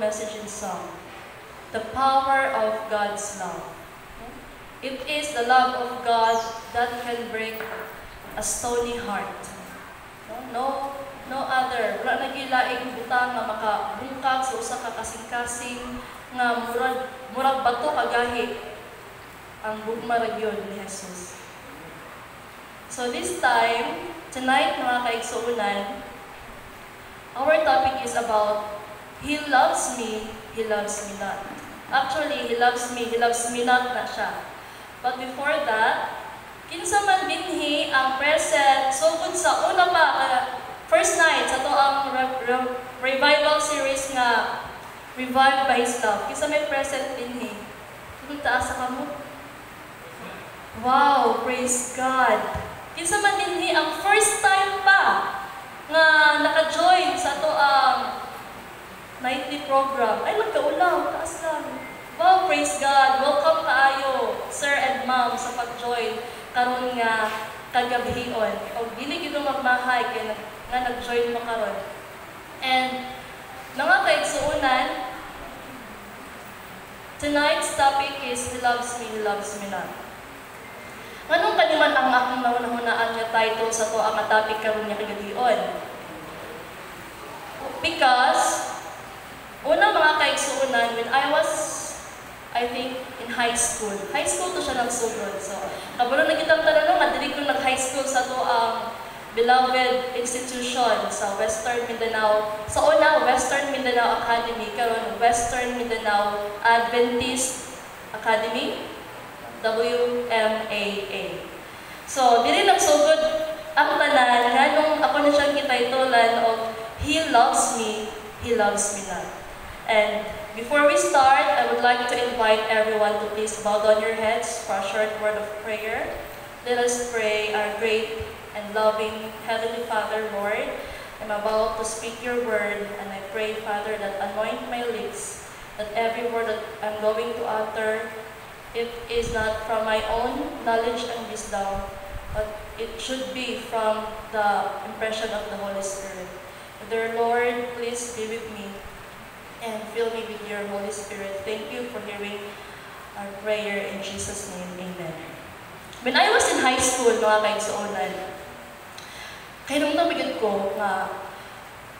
message in song. The power of God's love. It is the love of God that can break a stony heart. No other. Wala nagilaing butang nga makabungkag sa usa ka kasing-kasing nga murag bato kagahi ang bugma ra gyud ni Jesus. So this time, tonight mga kaigsuonan, our topic is about He loves me, He loves me not. Actually, He loves me not na siya. But before that, kinsa man dinhi ang present so good sa una pa first night sa to ang revival series nga Revived by His Love. Kinsa may present dinhi? Kung taas sa kamo. Wow, praise God. Kinsa man dinhi ang first time pa nga naka-join sa to ang nightly program. Ay magkaulaw, taas lang. Wow, praise God. Welcome kaayo, sir and ma'am sa pag-join karon nga kagabihon. O dili gyud magmahay kay nga nag-join mo karon. And mga kaigsuonan, tonight's topic is He loves me not. Nganong kaniman ang akong naunahunaan nga title sa to ang topic karon nga kagabihon? Because una mga kaigsuonan, when I think in high school to siya nagsugod. So, kabalo na kitang tanong nga dili ko nag-high school sa to ang beloved institution sa Western Mindanao. Sa una, Western Mindanao Academy, karon Western Mindanao Adventist Academy, WMAA. So, dili nagsugod ang tanan nga nung ako na siyang kitaytolan of He loves me not. And before we start, I would like to invite everyone to please bow down your heads for a short word of prayer. Let us pray. Our great and loving Heavenly Father, Lord, I'm about to speak your word, and I pray, Father, that anoint my lips, that every word that I'm going to utter, it is not from my own knowledge and wisdom, but it should be from the impression of the Holy Spirit. Dear Lord, please be with me and fill me with your Holy Spirit. Thank you for hearing our prayer in Jesus' name. Amen. When I was in high school, mga kaigsuonan, kaya nung nabigyan ko nga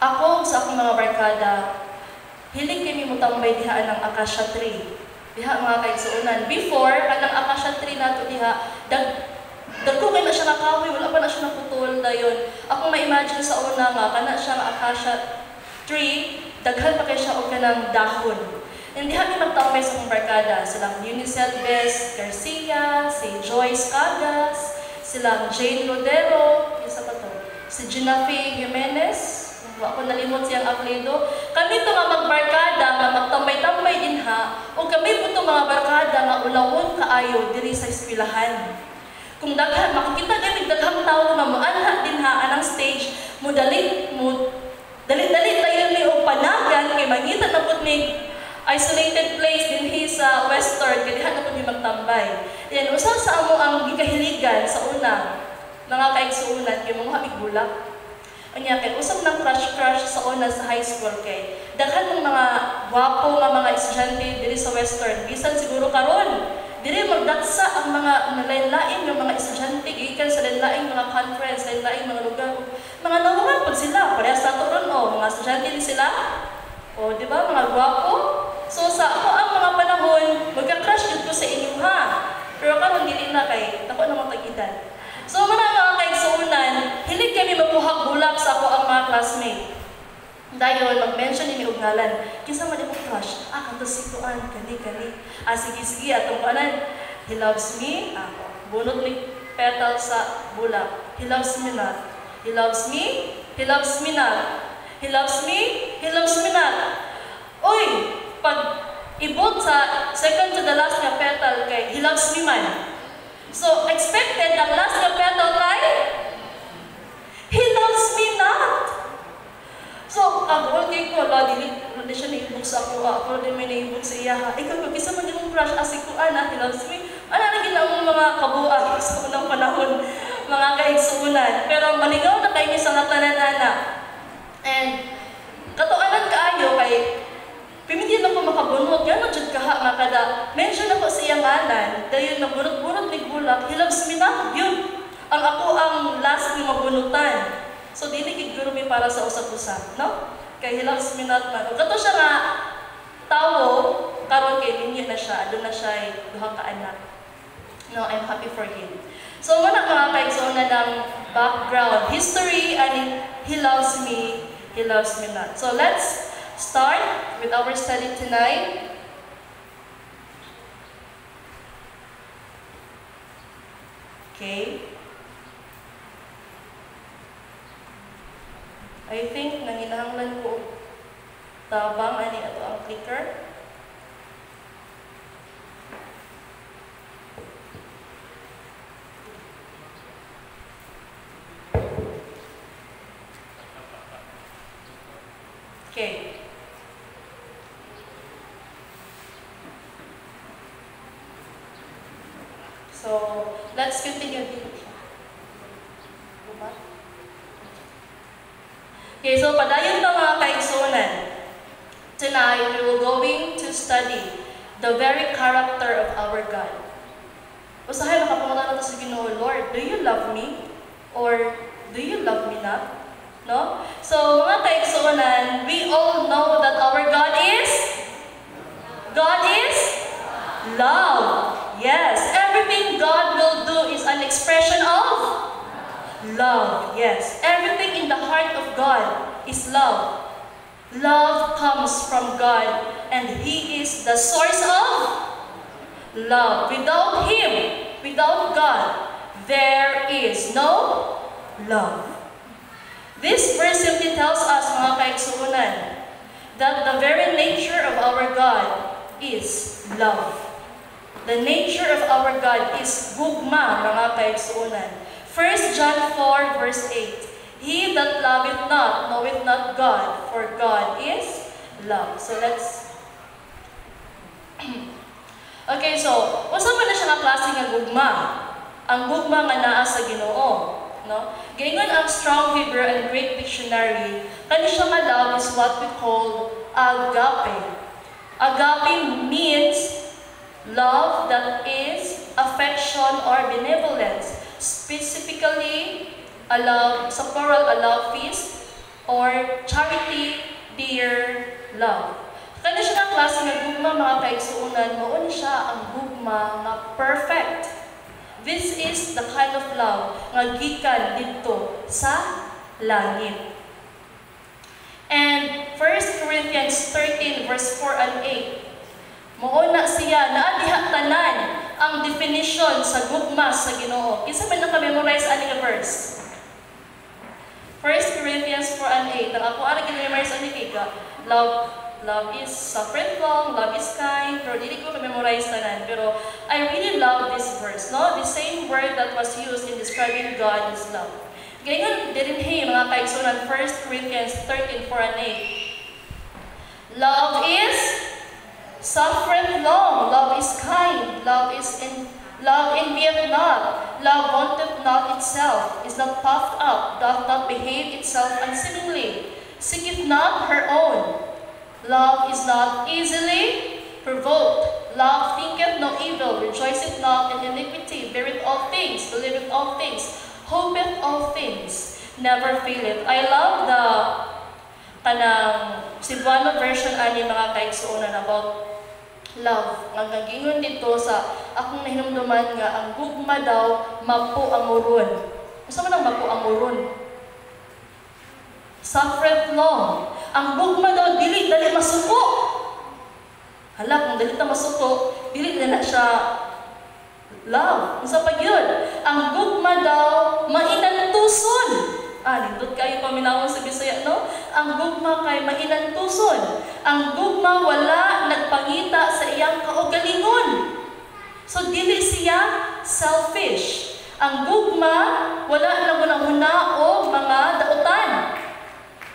ako sa akong mga barkada, hiling kami mo tambay diha ng Acacia tree. Diha mga kaigsuonan. Before, kanang Acacia tree nato diha, dagko kay na siya nakahoy, wala pa na siya naputol dayon. Ako ma-imagine sa una nga, kana siya nga Acacia tree, daghan pa kay siya og kanang dahon. Hindi kami magtambay sa akong barkada. Silang Unicel Bes Garcia, si Joyce Cagas, silang Jane Rodero, isa pa to, si Gina Faye Jimenez, ako nalimot siyang apelido. Kami to nga magbarkada, nga magtambay-tambay din ha, o kami po to mga barkada nga ulawon kaayo diri sa eskwelahan. Kung daghan, makikita gamit daghang tao nga moanha din ha, anang stage, dali-dali tayo ni o panagan, kay mangita na po may isolated place din sa Western, kaya dihan na po may magtambay. Yan, usa sa amo ang gikahiligan sa una, mga kaigsuunan, kay mga bigulak. Anya, kay usap ng crush sa una sa high school kay daghan ng mga gwapo nga mga estudyante diri sa Western. Bisan siguro karon, diri magdatsa ang mga lain-lain ng mga estudyante gikan sa lain-laing mga conference, lain-laing mga lugar. Mga nawangan po sila, parehas nato ron mga estudyante din sila. O, di ba, mga gwapo? So, sa ako ang mga panahon, magka-crush yun ko sa inyo ha. Pero karon dili na kay, ako na matag-edad. So, mga kaigsuunan, hilig kami mapuhag bulak sa ako ang mga classmate. Dahil mag-mention ni og ngalan, kinsa man ako crush, kanto si Tuan, kani. Sige, atong kanan, he loves me, bunot ni petal sa bulak. He loves me not. He loves me, he loves me not. He loves me, he loves me not. Uy, pag ibot sa second to the last nga petal kay he loves me man. So, expected ang last nga petal kay he loves me not. So, ang kay ko, dili siya naibog sa ako, ako din may naibog sa iya. Ikaw, kisa man din mong crush, asikuan, he loves me. Ano na ginawang mga kabuang sa unang panahon, mga kaigsuunan. Pero maligaw na kayo sa nga tanan-ana. And, katuanan kaayo kay anan, dayon nabunot-bunot ni bulak, he loves me not, yun. Ang ako ang last ni mabunutan. So, dili gid guro mi para sa usap-usap, no? Kay he loves me not man. Kato siya nga, tawo, karon kay linya na siya, adun na siya duha ka anak. No, I'm happy for him. So, muna mga kaigsoon na ng background, history, and he loves me not. So, let's start with our study tonight. Okay. I think nanginahanglan ko tabang ani ato ang clicker. Okay. So, let's continue. Okay, so padayon na mga kaigsunan. Tonight, we will going to study the very character of our God. Usahay makapunta natin sa Ginoo, Lord, do you love me? Or do you love me not? No? So, mga kaigsunan, we all know that our God is love. Yes, everything God will do is an expression of love. Yes, everything in the heart of God is love. Love comes from God, and He is the source of love. Without Him, without God, there is no love. This verse simply tells us, mga kaigsuunan, that the very nature of our God is love. The nature of our God is gugma, mga kaigsuunan. 1 John 4 verse 8, He that loveth not knoweth not God, for God is love. So let's... Okay, so, unsa man na siya nga klase nga gugma? Ang gugma nga naa sa Ginoo. No? Gayon ang Strong Hebrew and Greek Dictionary, kani siya nga love is what we call agape. Agape means love that is affection or benevolence. Specifically, a love, sa plural, a love feast, or charity, dear love. Kaya siya ng klase nga gugma, mga kaigsuunan, mauna siya ang gugma nga perfect. This is the kind of love nga gikan dito sa langit. And 1 Corinthians 13 verse 4 and 8, mauna siya na diha tanan ang definition sa gugma sa Ginoo. Kinsa man naka-memorize ani nga verse? 1 Corinthians 4 and 8. Ang ako ara gina-memorize ani kay love is suffereth long, love is kind. Pero dili ko memorize tanan. Pero I really love this verse, no? The same word that was used in describing God is love. Ganyan din mga kaigsunan, 1 Corinthians 13, 4 and 8. Love is suffereth long, love is kind, love envieth not, love wanteth not itself, is not puffed up, doth not behave itself unseemingly, seeketh not her own. Love is not easily provoked. Love thinketh no evil, rejoiceth not in iniquity, beareth all things, believeth all things, hopeth all things, never faileth. I love the kanang Cebuano version ani mga kaigsuonan about love. Ang nagingon dito sa akong nahinumduman nga ang gugma daw mapo amuron. Unsa man ang mapo amuron? Suffereth long. Ang gugma daw dili dali masuko. Hala, kung dili ta masuko, dili na siya love. Unsa pa gyud? Ang gugma daw mainantuson. Nindot kayo paminawon sa Bisaya, no? Ang gugma kay mainantuson. Ang gugma wala nagpangita sa iyang kaugalingon. So dili siya selfish. Ang gugma wala na hunahuna o mga dautan.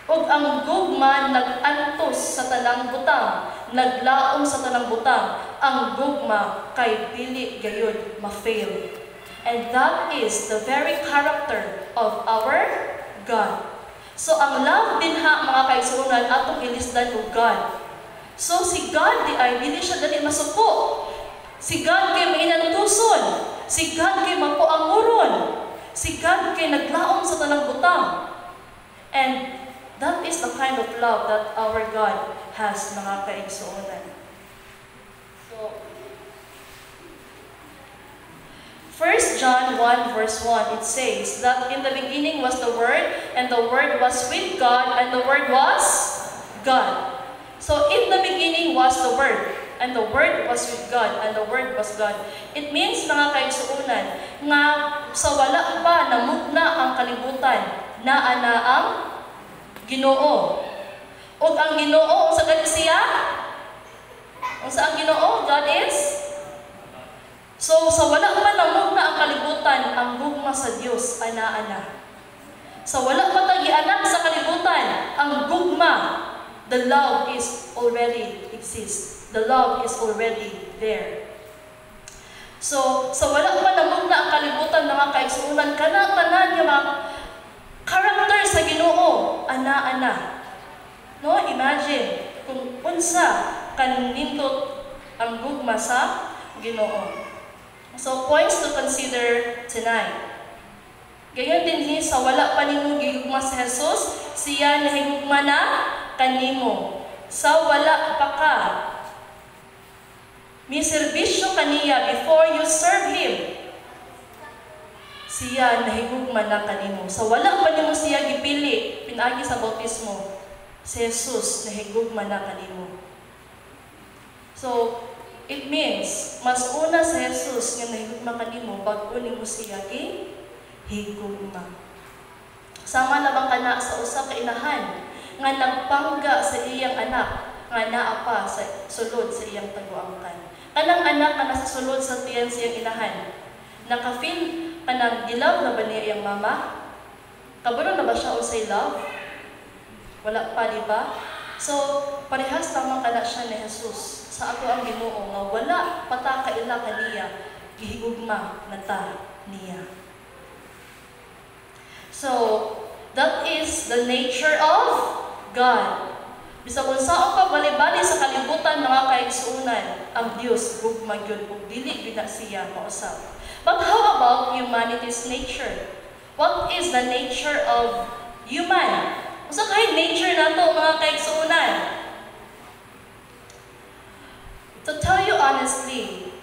Og ang gugma nag-antos sa tanang butang, naglaom sa tanang butang. Ang gugma kay dili gayud ma-fail. And that is the very character of our God. So ang love din ha mga kaigsuonan atong ilisdan og God. So si God di ay dili siya dali masuko. Si God kay mainantuson. Si God kay mapuanguron. Si God kay naglaom sa tanang butang. And that is the kind of love that our God has, mga kaigsuonan. So, 1 John 1 verse 1, it says that in the beginning was the Word, and the Word was with God, and the Word was God. So, in the beginning was the Word, and the Word was with God, and the Word was God. It means, mga kaigsuonan, nga sa wala pa namugna ang kalibutan, naa na ang Ginoo. O ang Ginoo, sa siya? Ang sa ang Ginoo, God is? So, sa wala pa namugna ang kalibutan, ang gugma sa Dios, ana-ana. Sa wala pa tagianak sa kalibutan, ang gugma, the love is already exists. The love is already there. So, sa wala pa namugna ang kalibutan, mga kaigsuonan, kana-tanan yung mga karakter sa Ginoo, ana-ana. No, imagine kung unsa kanindot ang gugma sa Ginoo. So, points to consider tonight. Gayon din sa wala pa nimo gigugma sa Jesus, siya nahigugma na kanimo. Sa wala pa ka, may serbisyo kaniya before you serve Him. Siya nahigugma na kanimo. Sa wala pa nimo siya gipili, pinagi sa bautismo, si Jesus nahigugma na kanimo. So, it means, mas una sa Jesus nga nahigugma kanimo, bago nimo siya higugma. Sama na bang kana sa usa ka inahan nga nagpangga sa iyang anak nga naa pa sa sulod sa iyang taguangkan. Kanang anak nga nasa sulod sa tiyan sa iyang inahan, naka-feel kanang gilove na ba niya iyang mama? Kabalo na ba siya usay love? Wala pa, di ba? So, parehas lamang kana siya ni Jesus. Sa ako ang Ginoo nga wala pata kaila kaniya, gihigugma na ta niya. So, that is the nature of God. Bisag unsaon pa bali-bali sa kalibutan, mga kaigsuonan, ang Dios gugma gyud ug dili gyud siya mausab. But how about humanity's nature? What is the nature of human? Usa kay nature nato, mga kaigsuonan? To tell you honestly,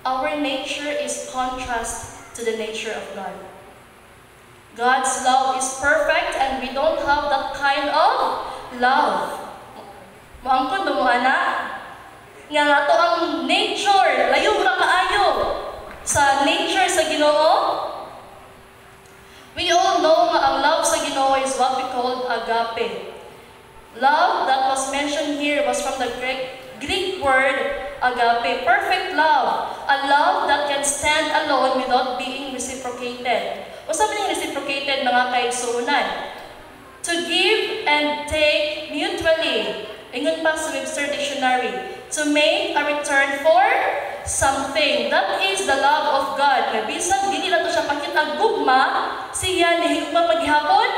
our nature is contrast to the nature of God. God's love is perfect and we don't have that kind of love. Maangkon mo ana? Nga nato ang nature, layo ra kaayo sa nature sa Ginoo. We all know nga ang love sa Ginoo is what we call agape. Love that was mentioned here was from the Greek word agape, perfect love, a love that can stand alone without being reciprocated. O sabi niya reciprocated, mga kaigsuonan? To give and take mutually. Ingon pa sa Webster Dictionary, to make a return for something. That is the love of God. Nga bisag dili na to siya pakita gugma, siya nahigugma paghihapon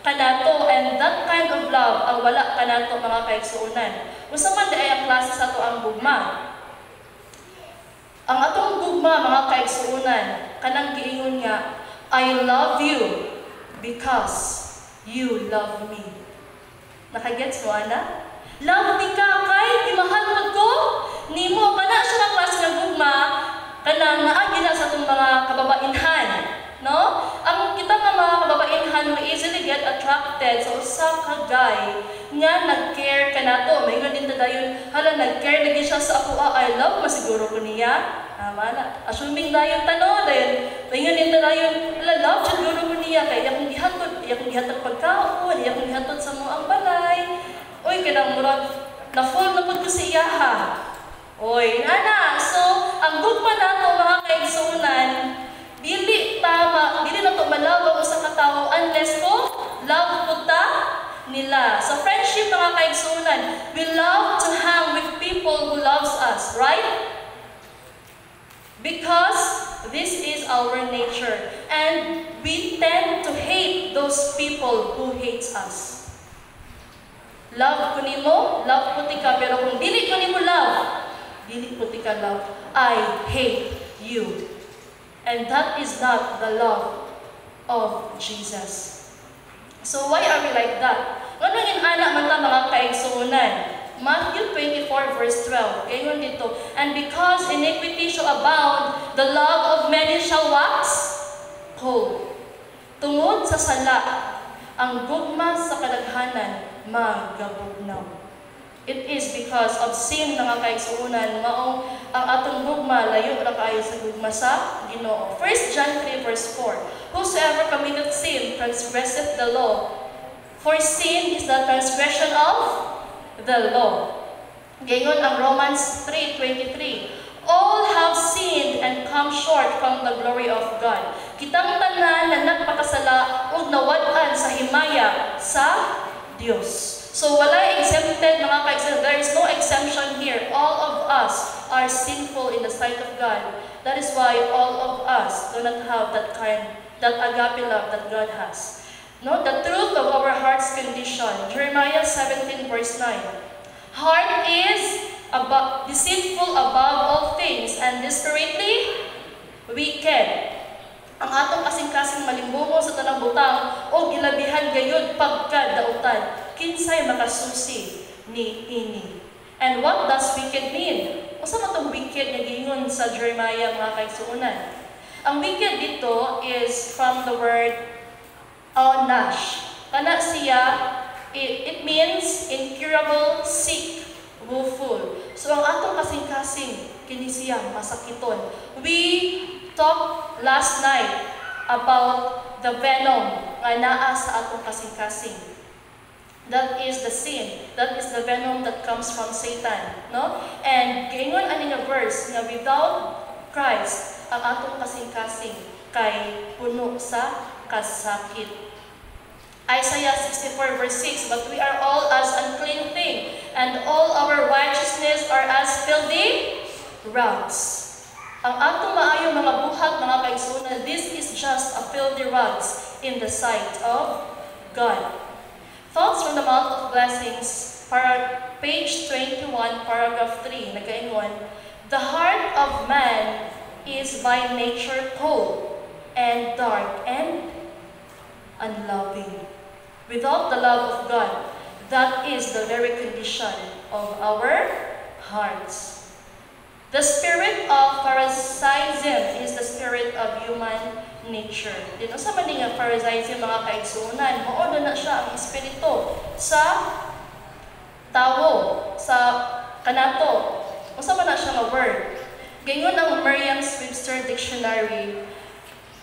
kanato, and that kind of love ang wala kanato, mga kaigsuonan. Usa man di ay ang klase sa ato ang gugma. Ang atong gugma, mga kaigsuonan, kanang giingon nga, I love you because you love me. Nakagets mo, ana? Love ni ka kay imahal ko nimo, kana siya ang klase nga gugma kanang naagi na sa atong mga kababainhan, no? Ang kita nga mga kababainhan mo easily get attracted sa usa ka guy nga nag-care kanato. Maingon din ta dayon, hala nag-care lagi siya sa ako, I love masiguro ko niya. Mana, assuming dayon tanong dayon, maingon din ta dayon, hala love siguro ko niya kay akong gihatod pagkaon, akong gihatod sa mo ang balay. Oy, kanang murag na full na pud ko sa iyaha. Oy, ana, so ang gugma nato, mga kaigsuonan, dili na to malabaw sa katawo unless ko love pud ta nila. Sa friendship, mga kaigsuonan, we love to hang with people who loves us, right? Because this is our nature, and we tend to hate those people who hates us. Love ko nimo, love puti ka, pero kung dili ko nimo love, dili puti ka vertical love. I hate you. And that is not the love of Jesus. So why are we like that? Nganong inana man ta mga kaigsuonan? Matthew 24 verse 12. Gayon dito. And because iniquity shall abound, the love of many shall wax cold. Tungod sa sala, ang gugma sa kadaghanan magabugnaw. It is because of sin nga kaigsuonan maong ang atong gugma layo ra kaayo sa gugma sa Ginoo. 1 John 3 verse 4. Whosoever committeth sin transgresseth the law. For sin is the transgression of the law. Gayon ang Romans 3:23. All have sinned and come short from the glory of God. Kitang tanan na nagpakasala ug nawad-an sa himaya sa Dios. So wala exempted mga kaigsuonan. There is no exemption here. All of us are sinful in the sight of God. That is why all of us do not have that agape love that God has. No, the truth of our heart's condition. Jeremiah 17 verse 9. Heart is deceitful above all things and desperately wicked. Ang atong kasing-kasing malimbungo sa tanang butang o gilabihan gayud pagkadautan. Kinsay makasusi ni ini. And what does wicked mean? Usa man tong wicked nga giingon sa Jeremiah mga kaigsuonan? Ang wicked dito is from the word nash. Kana siya, it means incurable, sick, woeful. So ang atong kasing-kasing kini siya masakiton. We talked last night about the venom nga naa sa atong kasing-kasing. That is the sin. That is the venom that comes from Satan, no? And giingon ani nga verse nga without Christ ang atong kasing-kasing kay puno sa kasakit. Isaiah 64 verse 6, but we are all as unclean thing, and all our righteousness are as filthy rags. Ang atong maayo mga buhat mga kaigsuonan, this is just a filthy rags in the sight of God. Thoughts from the Mount of Blessings, page 21, paragraph 3, nagaingon, the heart of man is by nature cold and dark and unloving. Without the love of God, that is the very condition of our hearts. The spirit of Pharisaism is the spirit of human nature. Dito sa maning nga Pharisaism mga kaigsuonan, maodo na siya ang espiritu sa tao, sa kanato. Unsa man na siya nga word? Gayon ang Merriam-Webster Dictionary.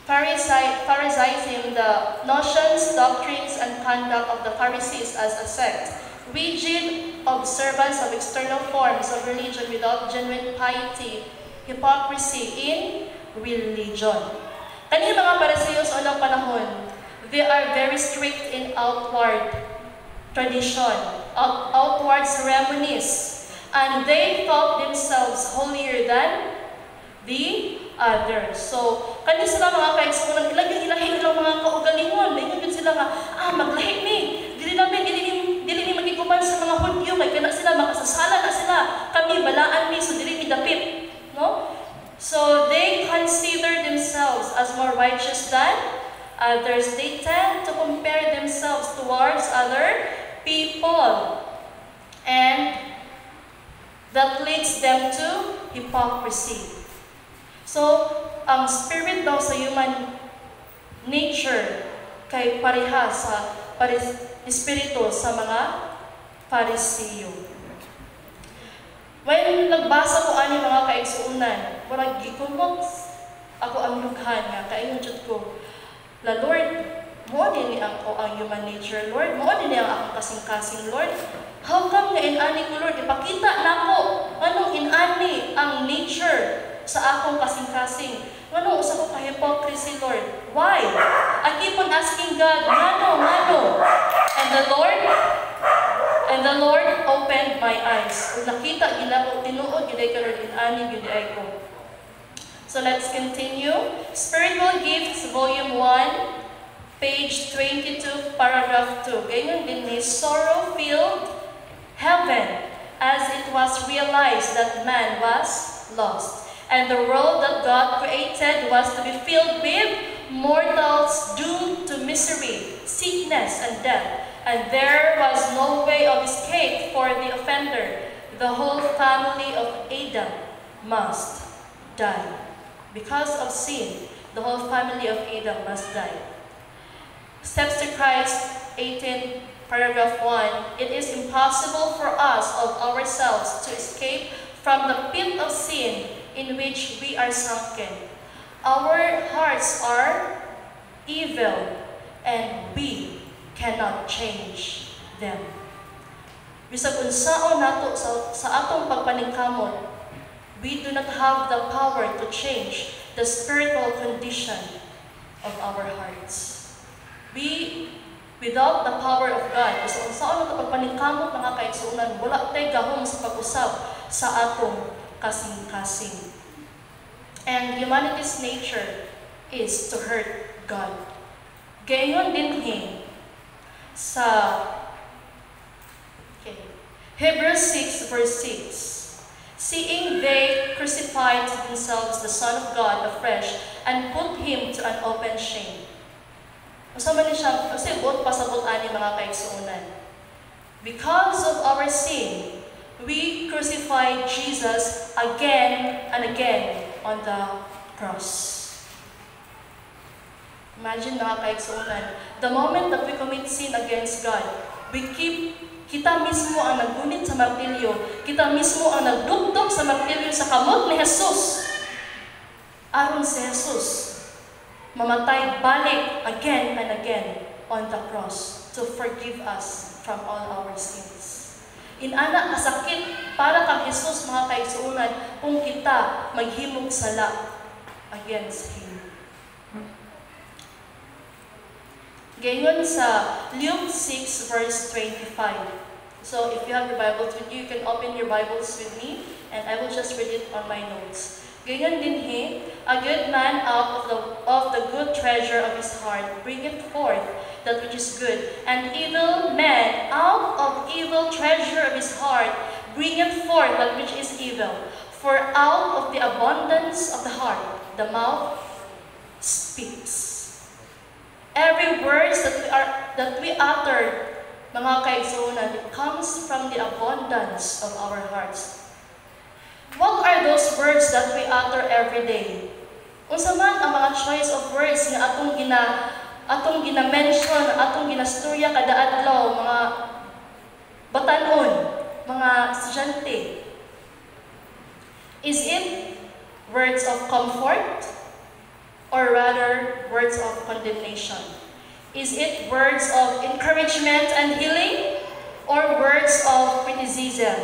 Pharisaism, the notions, doctrines, and conduct of the Pharisees as a sect. Rigid observance of external forms of religion without genuine piety, hypocrisy in religion. Kani mga Pariseo sa unang panahon, they are very strict in outward tradition, outward ceremonies, and they thought themselves holier than the others. So, kani sila mga kaigsuonan, ilahi ilang mga kaugalingon, ingon sila nga, maglahi ni, dili ni magiguman sa mga Hudyo, kay kana sila makasasala na sila, kami balaan ni, so dili ni dapit, no? So they consider themselves as more righteous than others. They tend to compare themselves towards other people, and that leads them to hypocrisy. So, ang spirit daw sa human nature kay pareha sa espiritu sa mga Pariseo. When nagbasa ko ani mga kaigsuonan, murag gikumot ako ang lughan nga kaayon jud ko. La Lord, mo din ni ang human nature, Lord, mo din ni ang akong kasing-kasing, Lord. How come nga inani ko, Lord? Ipakita nako anong inani ang nature sa akong kasing-kasing. Ngano usa ko ka hypocrisy, Lord? Why? I keep on asking God, ngano? And the Lord opened my eyes. Kung nakita gila ko, tinuod gid ka Lord, inani gid ay ko. So let's continue. Spiritual Gifts, Volume 1, page 22, paragraph 2. Ganyan din ni sorrow-filled heaven, as it was realized that man was lost. And the world that God created was to be filled with mortals doomed to misery, sickness, and death. And there was no way of escape for the offender. The whole family of Adam must die. Because of sin, the whole family of Adam must die. Steps to Christ 18, paragraph 1. It is impossible for us of ourselves to escape from the pit of sin in which we are sunken. Our hearts are evil and we cannot change them. Bisag unsaon nato sa atong pagpaningkamot, we do not have the power to change the spiritual condition of our hearts. Without the power of God, bisag unsaon nato pagpaningkamot mga kaigsuonan, wala tay gahom sa pag-usab sa atong kasing-kasing. And humanity's nature is to hurt God. Gayon dinhi sa Hebrews 6 verse 6. Seeing they crucified to themselves the Son of God afresh and put Him to an open shame. Masama ni siya, kasi buot pasabot ani mga kaigsuonan. Because of our sin, we crucified Jesus again and again on the cross. Imagine mga kaigsuonan, the moment that we commit sin against God, kita mismo ang naggunit sa martilyo, kita mismo ang nagdugtog sa martilyo sa kamot ni Jesus. Aron si Jesus mamatay balik again and again on the cross to forgive us from all our sins. Inana kasakit para kang Jesus mga kaigsuonan kung kita maghimog sala against Him. Gayon sa Luke 6 verse 25. So if you have your Bibles with you, you can open your Bibles with me and I will just read it on my notes. Gayon din a good man out of the good treasure of his heart bringeth forth that which is good, and evil man out of evil treasure of his heart bringeth forth that which is evil. For out of the abundance of the heart the mouth speaks. Every word that we utter, mga kaigsuonan, it comes from the abundance of our hearts. What are those words that we utter every day? Unsa man ang mga choice of words nga atong gina-mention, atong ginastorya kada adlaw, mga batanon, mga estudyante? Is it words of comfort? Or rather, words of condemnation? Is it words of encouragement and healing? Or words of criticism?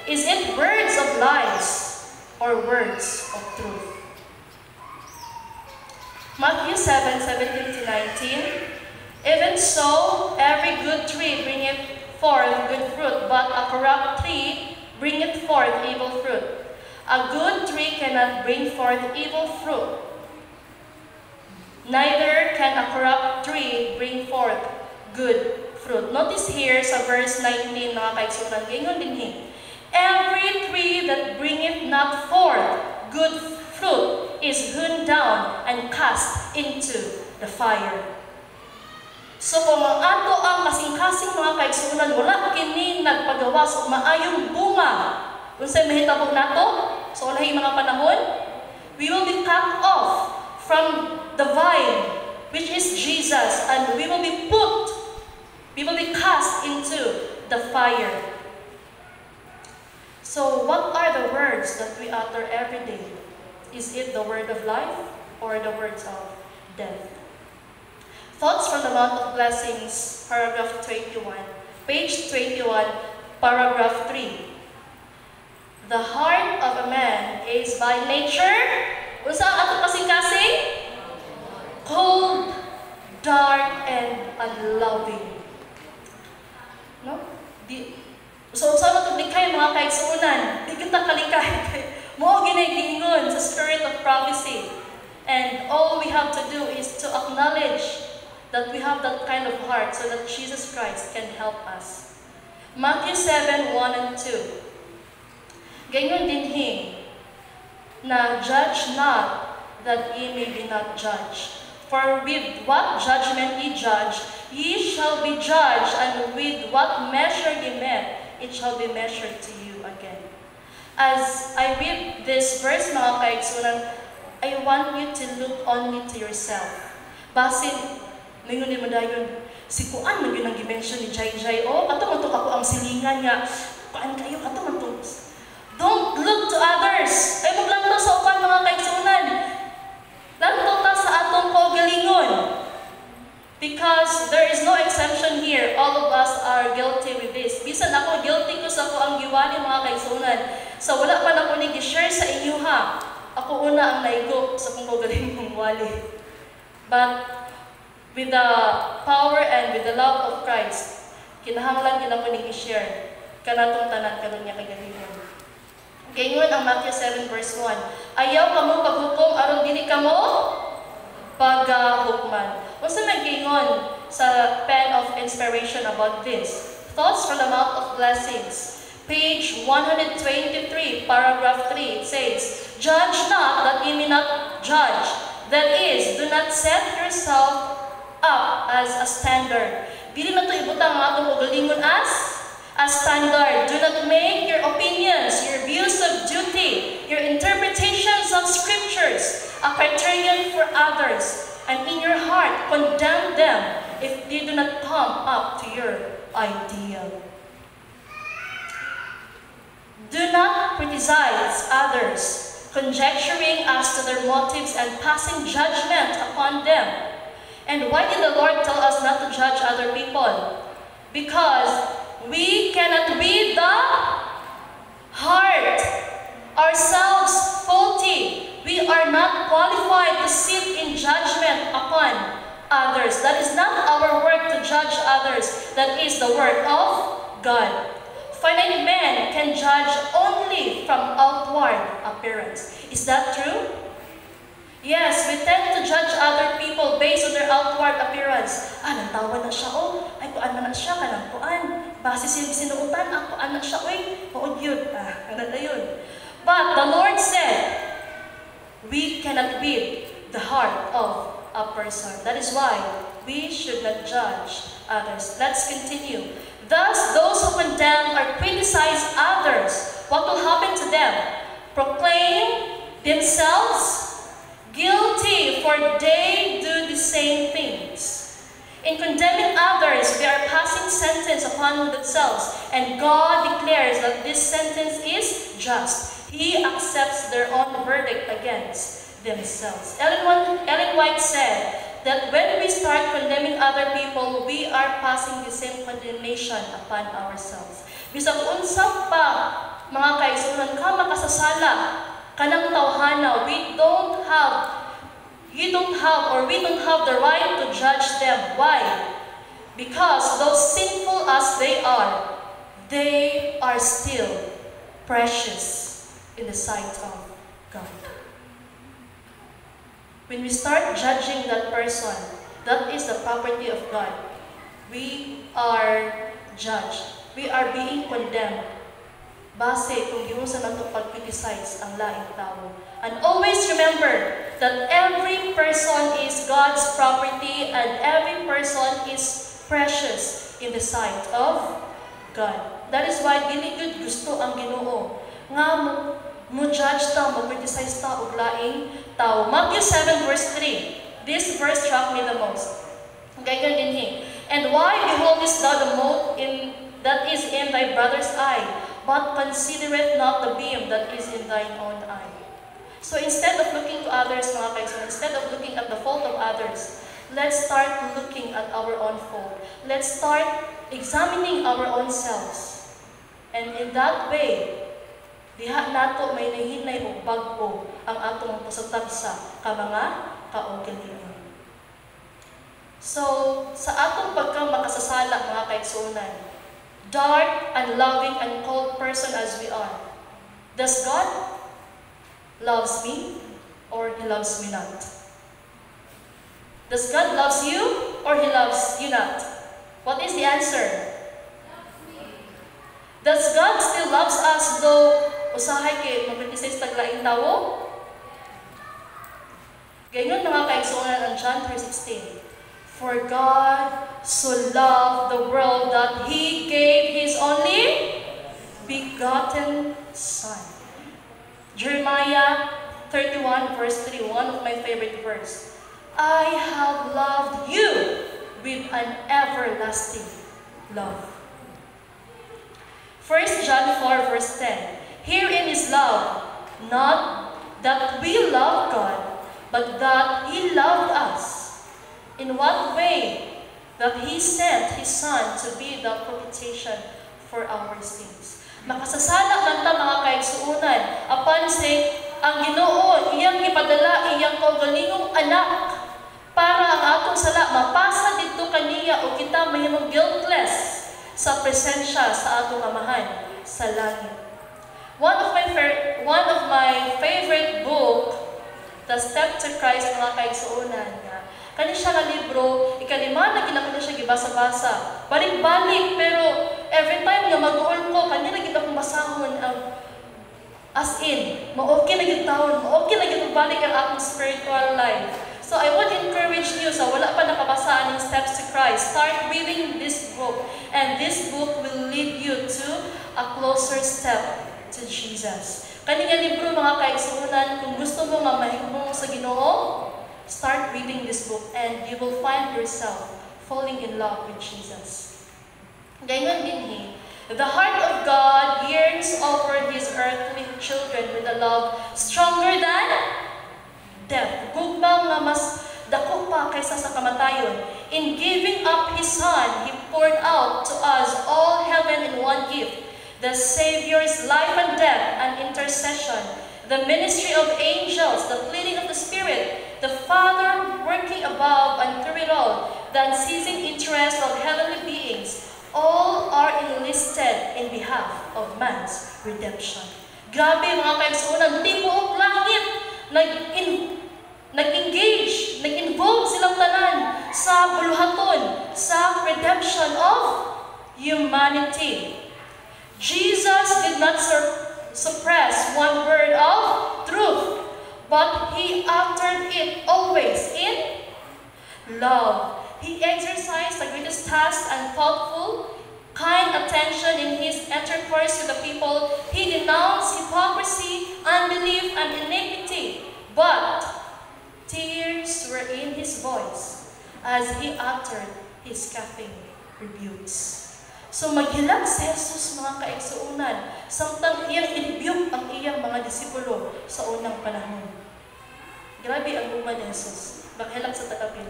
Is it words of lies? Or words of truth? Matthew 7:17-19. Even so, every good tree bringeth forth good fruit, but a corrupt tree bringeth forth evil fruit. A good tree cannot bring forth evil fruit. Neither can a corrupt tree bring forth good fruit. Notice here sa verse 19, mga kaigsuonan, ganyan din every tree that bringeth not forth good fruit is hewn down and cast into the fire. So kung ang ato ang kasing-kasing mga kaigsuonan, wala kini nagpagawas o maayong bunga, unsay mahitabo nato sa ulahing mga panahon, we will be cut off from the vine, which is Jesus, and we will be cast into the fire. So what are the words that we utter every day? Is it the word of life or the words of death? Thoughts from the Mount of Blessings, paragraph 21, page 21, paragraph 3. The heart of a man is by nature, unsa ang ato kasing-kasing? Cold, dark, and unloving. No? So, sa mga likay, mga kaigsuonan, di kita kalikay. Mo ginagingon sa spirit of prophecy. And all we have to do is to acknowledge that we have that kind of heart so that Jesus Christ can help us. Matthew 7:1 and 2. Ganyan din na judge not, that ye may be not judged. For with what judgment ye judge, ye shall be judged, and with what measure ye met, it shall be measured to you again. As I read this verse, mga kaigsunan, I want you to look only to yourself. Basin, ngayon din mo dayon, si Kuan man yun ang dimension ni Jai Jai. Oh, ato man to ako ang silingan niya. Kuan kayo, ato man to. Don't look to others. Ay maglanto sa upan, mga kaigsunan. Lanto ta sa atong kaugalingon. Because there is no exception here. All of us are guilty with this. Bisan ako, guilty ko sa ako ang giwali, mga kaigsunan. So wala pa na ko ni gi-share sa inyo ha. Ako una ang naigo sa kung kaugalingong wali. But with the power and with the love of Christ, kinahanglan yun ako ni gi-share. Kanatong tanan kanon niya kagalingon. Gayon ang Matthew 7 verse 1. Ayaw kamo paghukom aron dili kamo paghukman. Unsa may gingon sa pen of inspiration about this? Thoughts from the Mount of Blessings. Page 123, paragraph 3, it says, Judge not that ye may not judge. That is, do not set yourself up as a standard. Dili na to ibutang ang atong ugalingon as a standard. Do not make your opinions, your views of duty, your interpretations of scriptures a criterion for others, and in your heart condemn them if they do not come up to your ideal. Do not criticize others, conjecturing as to their motives and passing judgment upon them. And why did the Lord tell us not to judge other people? Because we cannot read the heart. Ourselves faulty. We are not qualified to sit in judgment upon others. That is not our work to judge others. That is the work of God. Finite men can judge only from outward appearance. Is that true? Yes, we tend to judge other people based on their outward appearance. Nagtawa na siya, oh. Ay, kuan na siya, kanang kuan. Base sinuutan, kuan na siya, oy. Maod yun. Ano na yun. But the Lord said, we cannot read the heart of a person. That is why we should not judge others. Let's continue. Thus, those who condemn or criticize others, what will happen to them? Proclaim themselves guilty, for they do the same things. In condemning others, they are passing sentence upon themselves, and God declares that this sentence is just. He accepts their own verdict against themselves. Ellen White said that when we start condemning other people, we are passing the same condemnation upon ourselves. Bisag unsa pa, mga kaigsunan, ka makasasala, kanang tawhana, we don't have the right to judge them. Why? Because though sinful as they are still precious in the sight of God. When we start judging that person, that is the property of God. We are judged. We are being condemned. Base kung yung sa nato pag-criticize ang laing tao. And always remember that every person is God's property and every person is precious in the sight of God. That is why dili gud gusto ang Ginoo nga mo judge ta, mo criticize ta og laing tao. Matthew 7 verse 3. This verse struck me the most. Gayon din he. And why beholdest thou the mote that is in thy brother's eye, but considereth not the beam that is in thine own eye? So instead of looking to others, mga kaibigan, instead of looking at the fault of others, let's start looking at our own fault. Let's start examining our own selves. And in that way, diha nato may nahinay o bag-o ang atong pasagtagsa ka mga kaugalingon. So, sa atong pagka-makasasala, mga kaigsunan, dark, unloving, and cold person as we are, does God loves me or He loves me not? Does God loves you or He loves you not? What is the answer? Does God still loves us though usahay kay mag-criticize taglaing tawo? Ganyan mga kaigsuonan ang John 3:16. For God so loved the world that He gave His only begotten Son. Jeremiah 31 verse 3, one of my favorite verse. I have loved you with an everlasting love. 1 John 4 verse 10. Herein is love, not that we love God, but that He loved us. In what way? That He sent His Son to be the propitiation for our sins. Makasasala man ta mga kaigsuonan, apan say, ang Ginoo iyang ipadala iyang kaugalingong anak para ang atong sala mapasa didto kaniya o kita mahimong guiltless sa presensya sa atong Amahan sa langit. One of my favorite book, The Step to Christ, mga kaigsuonan, kani siya nga libro, ikalima na ginako na siya gibasa-basa. Balik-balik, pero every time nga mag-uol ko, kanya na gid akong basahon ang as in, ma-okay na gid taon, ma-okay na gid balik ang akong spiritual life. So I would encourage you, sa wala pa nakabasa ng Steps to Christ, start reading this book. And this book will lead you to a closer step to Jesus. Kani nga libro mga kaigsuonan, kung gusto mo nga mahimong sa Ginoo, start reading this book and you will find yourself falling in love with Jesus. Gayon din the heart of God yearns over His earthly children with a love stronger than death. Gugmang nga mas dako pa kaysa sa kamatayon. In giving up His Son, He poured out to us all heaven in one gift, the Savior's life and death and intercession, the ministry of angels, the pleading of the Spirit, the Father working above and through it all, the unceasing interest of heavenly beings, all are enlisted in behalf of man's redemption. Grabe mga kaigsuonan, tibuok langit, nag-engage, nag-involve silang tanan sa buluhaton, sa redemption of humanity. Jesus did not suppress one word of truth, but He uttered it always in love. He exercised the greatest task and thoughtful, kind attention in His intercourse with the people. He denounced hypocrisy, unbelief, and iniquity, but tears were in His voice as He uttered His scathing rebukes. So maghilag si Jesus mga kaigsuonan, samtang iyang i-rebuke ang iyang mga disipulo sa unang panahon. Grabe ang uma ni Jesus, maghilag sa takapil.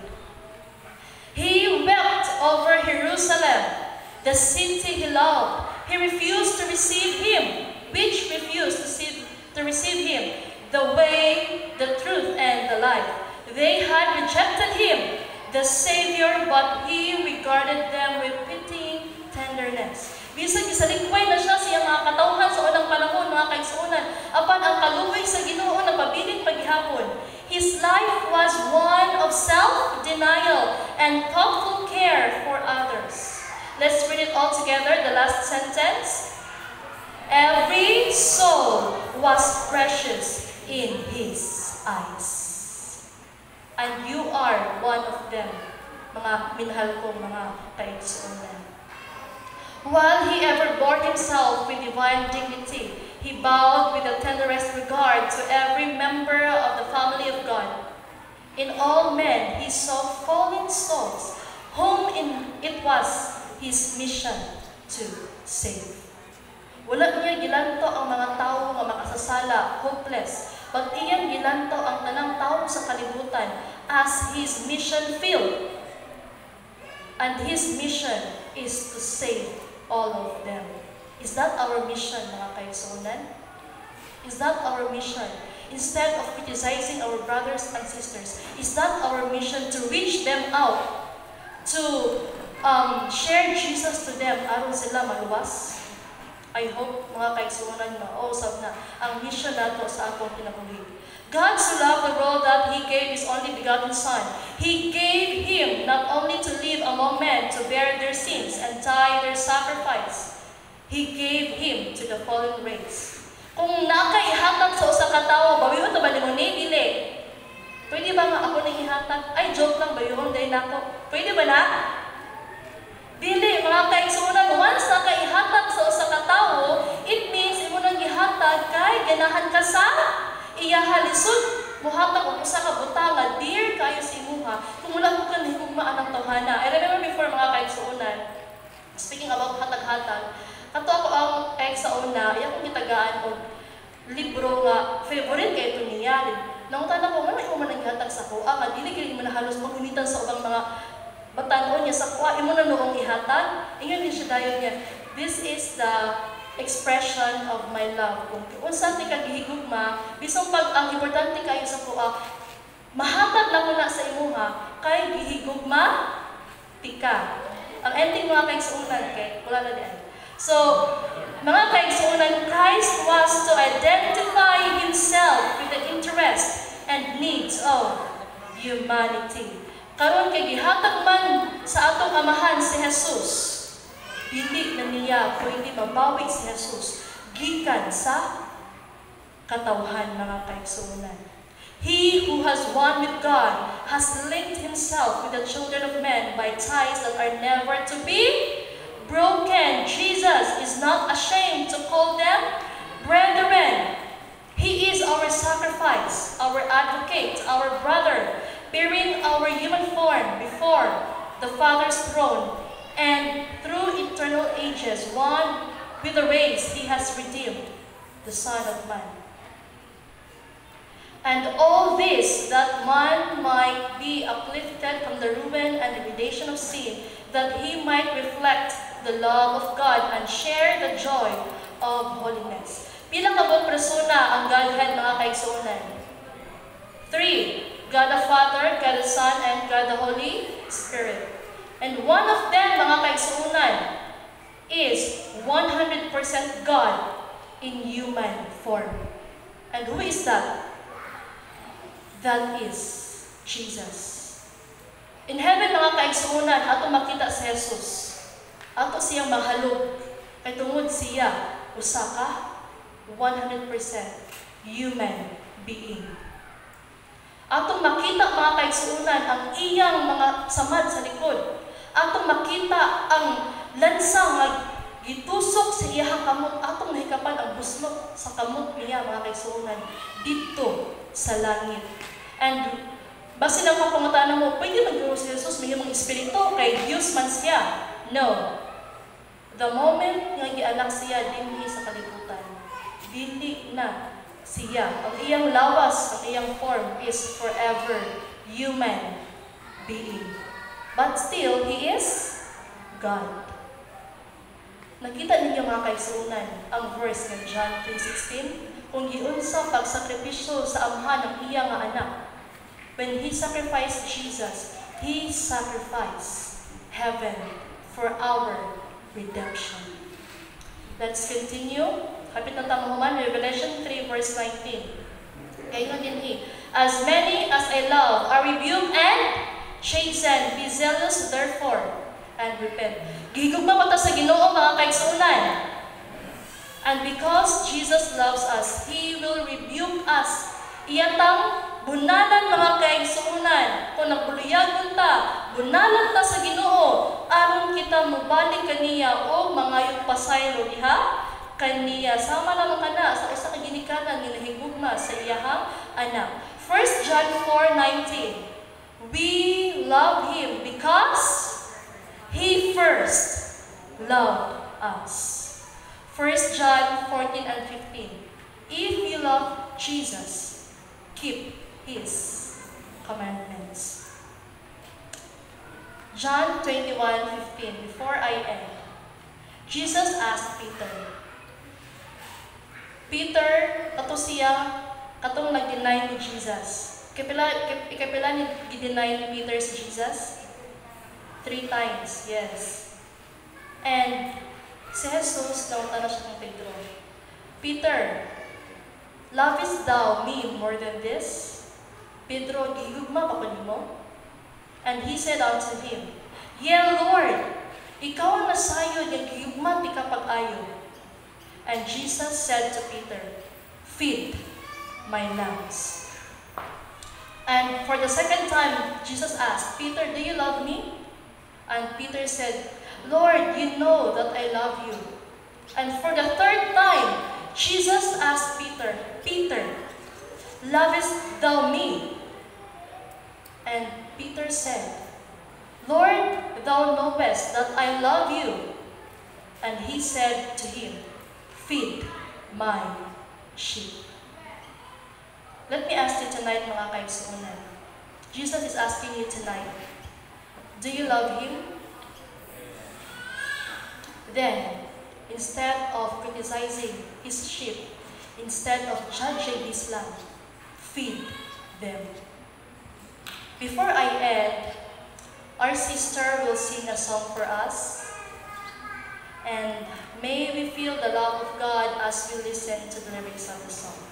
He wept over Jerusalem, the city He loved. He refused to receive Him, which refused to receive Him, the way, the truth, and the life. They had rejected Him, the Savior, but He regarded them with pitying tenderness. Bisag isalikway na siya siya mga katawhan sa unang panahon, mga kaigsuonan, apan ang kaluoy sa Ginoo nagpabiling paghihapon. His life was one of self-denial and thoughtful care for others. Let's read it all together, the last sentence. Every soul was precious in His eyes. And you are one of them, mga minahal kong mga kaigsuonan. While He ever bore Himself with divine dignity, He bowed with the tenderest regard to every member of the family of God. In all men, He saw fallen souls, whom it was His mission to save. Wala niya gilanto ang mga tao nga makasasala, hopeless, but iyang gilanto ang tanang tao sa kalibutan as His mission filled. And His mission is to save all of them. Is that our mission, mga kaigsuonan? Is that our mission? Instead of criticizing our brothers and sisters, is that our mission to reach them out, to share Jesus to them aron sila maluwas? I hope, mga kaigsuonan, mausap na ang mission nato sa atong kinabuhi. God so loved the world that He gave His only begotten Son. He gave Him not only to live among men, to bear their sins and die their sacrifice. He gave Him to the fallen race. Kung nakaihatag sa usa ka tawo, bawihon ta ba nimo ni dili? Pwede ba nga ako nang ihatag? Ay, joke lang ba yun? Dahil ako. Pwede ba na? Dili, mga kaigsunan, once na kaihatag sa usa ka tawo, it means imo nang ihatag kay ganahan ka sa iyaha lisod. Muhatag og usa ka butanga, dear kayo sa imuha. Kung wala ko ka higugmaan ang tawhana. I remember before mga kaigsunan, speaking about hatag-hatag, kato ako ang kaigsauna, iya kong gitagaan og libro nga favorite kay ito niya. Nangutan ako, wala imo man ang ihatag sa kuha, nga dili kini man halos magunitan sa ubang mga batanon niya sa kuha, imo na noong ihatag, ingon din siya dayon niya, this is the expression of my love. Kung unsa ti ka gihigugma, bisong pag ang importante kayo sa kuha, mahatag na ko na sa imuha, kay gihigugma, tika. Ang ending mga kaigsuunan, kay wala na diyan. So, mga kaigsuunan, Christ was to identify Himself with the interests and needs of humanity. Karon kay gihatag man sa atong amahan si Jesus, dili na niya pwede mabawi si Jesus gikan sa katawhan mga kaigsuonan. He who has one with God has linked himself with the children of men by ties that are never to be broken. Jesus is not ashamed to call them brethren. He is our sacrifice, our advocate, our brother, bearing our human form before the Father's throne, and through eternal ages, one with the race He has redeemed, the Son of Man. And all this, that man might be uplifted from the ruin and degradation of sin, that he might reflect the love of God and share the joy of holiness. Pila ka bang persona ang Godhead mga kaigsuonan? 3. God the Father, God the Son, and God the Holy Spirit. And one of them, mga kaigsuunan, is 100% God in human form. And who is that? That is Jesus. In heaven, mga kaigsuunan, ato makita si Jesus. Ato siyang mahalog. Kay tungod siya, usa ka, 100% human being. Atong makita mga kaigsuunan ang iyang mga samad sa likod. Atong makita ang lansang nga gitusok sa iyang kamot. Atong nahikapan ang buslok sa kamot niya mga kaigsuunan dito sa langit. And base lang papangutaan mo, pwede mag-guro si Jesus may mga espiritu kay Diyos man siya. No. The moment nga gianak siya dinhi sa kalibutan, dili na siya. Ang iyang lawas, ang iyang form is forever human being. But still, He is God. Nakita ninyo mga kaigsuunan ang verse ng John 3:16, kung giunsa pagsakripisyo sa amhan ng iyang anak. When He sacrificed Jesus, He sacrificed heaven for our redemption. Let's continue. Kapit na tamahuman, Revelation 3 verse 19. Kaya din He, as many as I love, I rebuke and chasten. Be zealous therefore and repent. Gihigugma pa ta sa Ginoo mga kaigsuunan. And because Jesus loves us, He will rebuke us. Iyatang bunalan mga kaigsuunan. Kung nagbuliyagon ta, bunalan ta sa Ginoo aron kita mobalik kaniya o mangayong pasaylo diha kaniya. Sama lamang kana sa usa ka ginikanan nga nahigugma sa iyahang anak. 1 John 4:19. We love Him because He first loved us. 1 John 14 and 15. If you love Jesus, keep His commandments. John 21:15. Before I end, Jesus asked Peter, kato siya, katong nag-deny ni Jesus. Ikapila ni gi-deny ni Peter si Jesus? 3 times, yes. And si Jesus, naunta na siya kong Pedro. Peter, lovest thou me more than this? Pedro, gihugma pa ko nimo? And he said unto him, Yea, Lord, ikaw ang nasayod yung gihugma di ka pag-ayo. And Jesus said to Peter, Feed my lambs. And for the second time, Jesus asked, Peter, do you love me? And Peter said, Lord, you know that I love you. And for the third time, Jesus asked Peter, Peter, lovest thou me? And Peter said, Lord, thou knowest that I love you. And he said to him, feed my sheep. Let me ask you tonight, mga kaigsuunan. Jesus is asking you tonight, do you love Him? Then, instead of criticizing His sheep, instead of judging His lamb, feed them. Before I end, our sister will sing a song for us. And may we feel the love of God as we listen to the lyrics of the song.